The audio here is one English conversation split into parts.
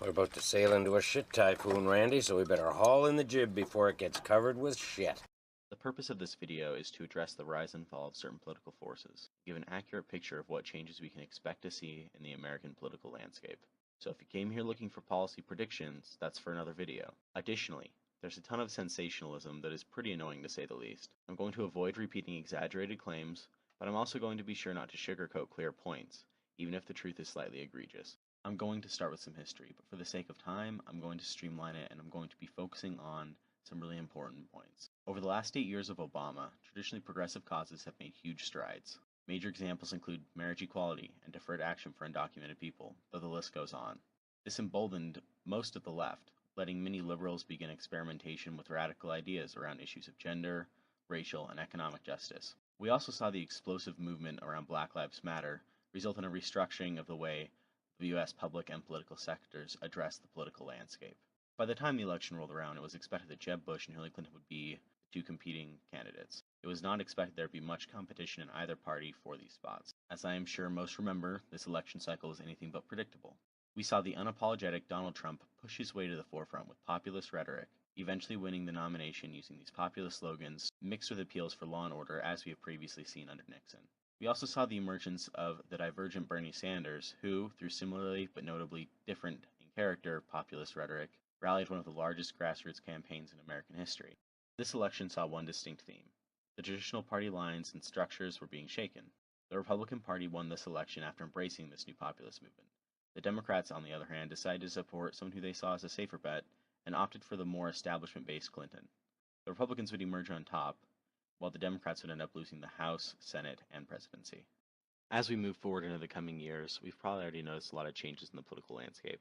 We're about to sail into a shit typhoon, Randy, so we better haul in the jib before it gets covered with shit. The purpose of this video is to address the rise and fall of certain political forces, give an accurate picture of what changes we can expect to see in the American political landscape. So if you came here looking for policy predictions, that's for another video. Additionally, there's a ton of sensationalism that is pretty annoying to say the least. I'm going to avoid repeating exaggerated claims, but I'm also going to be sure not to sugarcoat clear points, even if the truth is slightly egregious. I'm going to start with some history, but for the sake of time, I'm going to streamline it and I'm going to be focusing on some really important points. Over the last 8 years of Obama, traditionally progressive causes have made huge strides. Major examples include marriage equality and deferred action for undocumented people, though the list goes on. This emboldened most of the left, letting many liberals begin experimentation with radical ideas around issues of gender, racial, and economic justice. We also saw the explosive movement around Black Lives Matter result in a restructuring of the way the U.S. public and political sectors address the political landscape. By the time the election rolled around, it was expected that Jeb Bush and Hillary Clinton would be the two competing candidates. It was not expected there would be much competition in either party for these spots. As I am sure most remember, this election cycle was anything but predictable. We saw the unapologetic Donald Trump push his way to the forefront with populist rhetoric, eventually winning the nomination using these populist slogans mixed with appeals for law and order as we have previously seen under Nixon. We also saw the emergence of the divergent Bernie Sanders, who, through similarly but notably different in character populist rhetoric, rallied one of the largest grassroots campaigns in American history. This election saw one distinct theme. The traditional party lines and structures were being shaken. The Republican Party won this election after embracing this new populist movement. The Democrats, on the other hand, decided to support someone who they saw as a safer bet and opted for the more establishment-based Clinton. The Republicans would emerge on top, while the Democrats would end up losing the House, Senate, and presidency. As we move forward into the coming years, we've probably already noticed a lot of changes in the political landscape.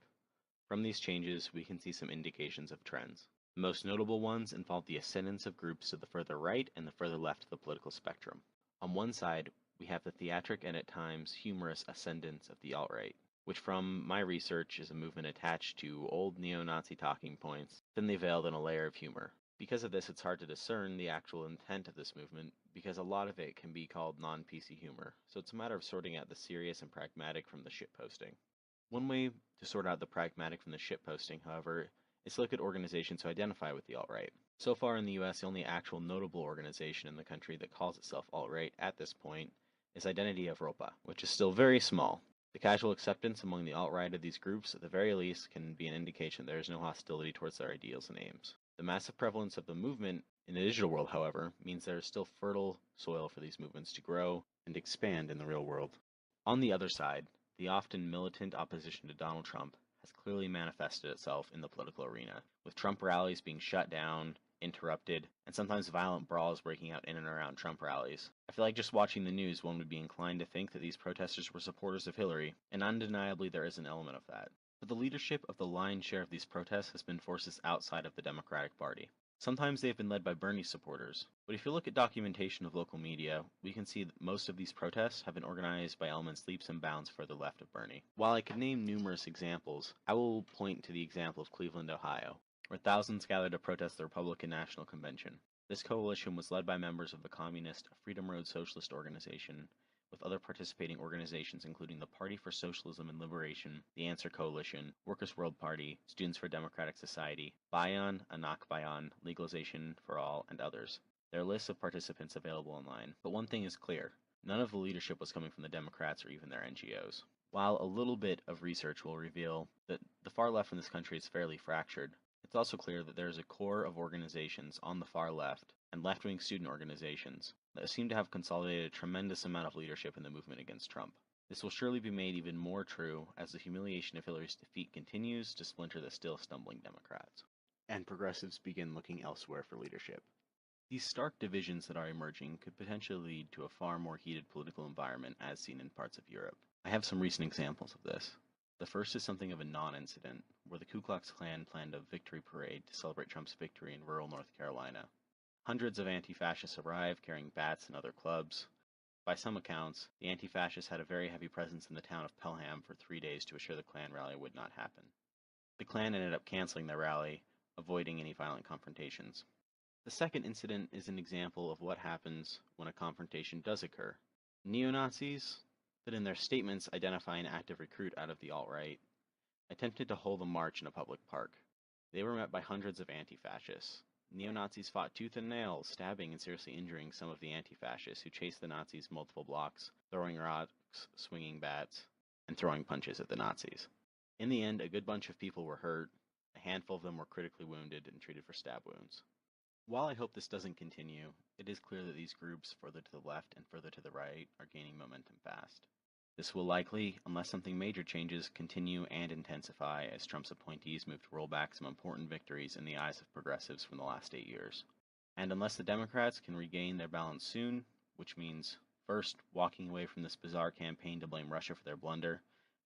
From these changes, we can see some indications of trends. The most notable ones involve the ascendance of groups to the further right and the further left of the political spectrum. On one side, we have the theatric and at times humorous ascendance of the alt-right, which from my research is a movement attached to old neo-Nazi talking points, thinly veiled in a layer of humor. Because of this, it's hard to discern the actual intent of this movement, because a lot of it can be called non-PC humor, so it's a matter of sorting out the serious and pragmatic from the shitposting. One way to sort out the pragmatic from the shitposting, however, is to look at organizations who identify with the alt-right. So far in the US, the only actual notable organization in the country that calls itself alt-right at this point is Identity Evropa, which is still very small. The casual acceptance among the alt-right of these groups, at the very least, can be an indication there is no hostility towards their ideals and aims. The massive prevalence of the movement in the digital world, however, means there is still fertile soil for these movements to grow and expand in the real world. On the other side, the often militant opposition to Donald Trump has clearly manifested itself in the political arena, with Trump rallies being shut down, interrupted, and sometimes violent brawls breaking out in and around Trump rallies. I feel like just watching the news, one would be inclined to think that these protesters were supporters of Hillary, and undeniably there is an element of that. But the leadership of the lion's share of these protests has been forces outside of the Democratic Party. Sometimes they have been led by Bernie supporters, but if you look at documentation of local media, we can see that most of these protests have been organized by elements leaps and bounds further left of Bernie. While I could name numerous examples, I will point to the example of Cleveland, Ohio, where thousands gathered to protest the Republican National Convention. This coalition was led by members of the communist Freedom Road Socialist Organization, with other participating organizations including the Party for Socialism and Liberation, the Answer Coalition, Workers' World Party, Students for Democratic Society, Bayan, Anak Bayan, Legalization for All, and others. There are lists of participants available online, but one thing is clear. None of the leadership was coming from the Democrats or even their NGOs. While a little bit of research will reveal that the far left in this country is fairly fractured, it's also clear that there is a core of organizations on the far left and left-wing student organizations that seem to have consolidated a tremendous amount of leadership in the movement against Trump. This will surely be made even more true as the humiliation of Hillary's defeat continues to splinter the still stumbling Democrats, and progressives begin looking elsewhere for leadership. These stark divisions that are emerging could potentially lead to a far more heated political environment as seen in parts of Europe. I have some recent examples of this. The first is something of a non-incident, where the Ku Klux Klan planned a victory parade to celebrate Trump's victory in rural North Carolina. Hundreds of anti-fascists arrived carrying bats and other clubs. By some accounts, the anti-fascists had a very heavy presence in the town of Pelham for 3 days to assure the Klan rally would not happen. The Klan ended up canceling their rally, avoiding any violent confrontations. The second incident is an example of what happens when a confrontation does occur. Neo-Nazis, that in their statements identify an active recruit out of the alt-right, attempted to hold a march in a public park. They were met by hundreds of anti-fascists. Neo-Nazis fought tooth and nail, stabbing and seriously injuring some of the anti-fascists who chased the Nazis multiple blocks, throwing rocks, swinging bats, and throwing punches at the Nazis. In the end, a good bunch of people were hurt, a handful of them were critically wounded and treated for stab wounds. While I hope this doesn't continue, it is clear that these groups further to the left and further to the right are gaining momentum fast. This will likely, unless something major changes, continue and intensify as Trump's appointees move to roll back some important victories in the eyes of progressives from the last 8 years. And unless the Democrats can regain their balance soon, which means, first, walking away from this bizarre campaign to blame Russia for their blunder,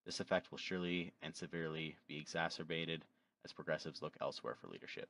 this effect will surely and severely be exacerbated as progressives look elsewhere for leadership.